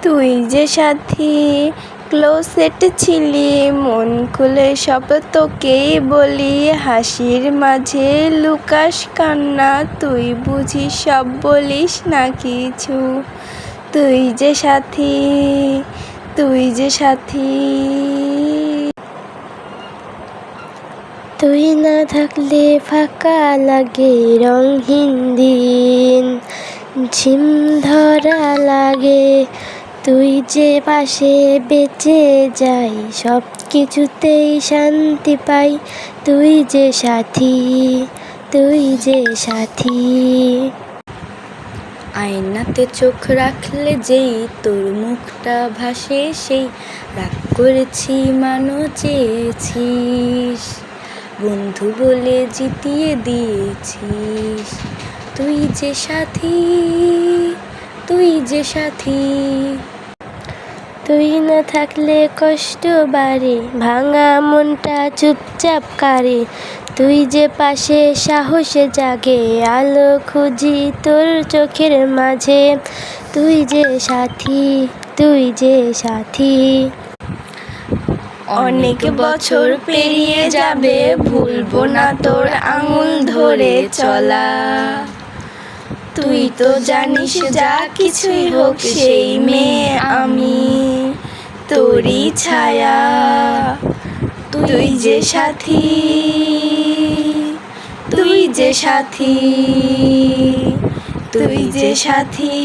তুই যে সাথী ক্লোজেট ছিলি, মন খুলে সব তোকেই বলি। হাসির মাঝে লুকাস কান্না, তুই বুঝি সব বলিস না কিছু। তুই যে সাথী, তুই যে সাথী। তুই না থাকলে ফাঁকা লাগে রঙহীন দিন, ঝিম ধরা লাগে। তুই যে পাশে বেঁচে যাই, সব কিছুতেই শান্তি পাই। তুই যে সাথী, তুই যে সাথী। আয়নাতে চোখ রাখলে যেই তোর মুখটা ভাসে, সেই রাগ করেছি মানো চেয়েছিস, বন্ধু বলে জিতিয়ে দিয়েছিস। তুই যে সাথী, তুই যে সাথী। তুই না থাকলে কষ্ট বাড়ে, ভাঙা মনটা চুপচাপ কারে। তুই যে পাশে সাহসে জাগে, আলো খুঁজি তোর চোখের মাঝে। তুই যে সাথী, তুই যে সাথী। অনেক বছর পেরিয়ে যাবে, ভুলবো না তোর আঙুল ধরে চলা। তুই তো জানিস যা কিছুই হোক সেই মেয়ে আমি, তোরই ছায়া। তুই যে সাথী, তুই যে সাথী, তুই যে সাথী।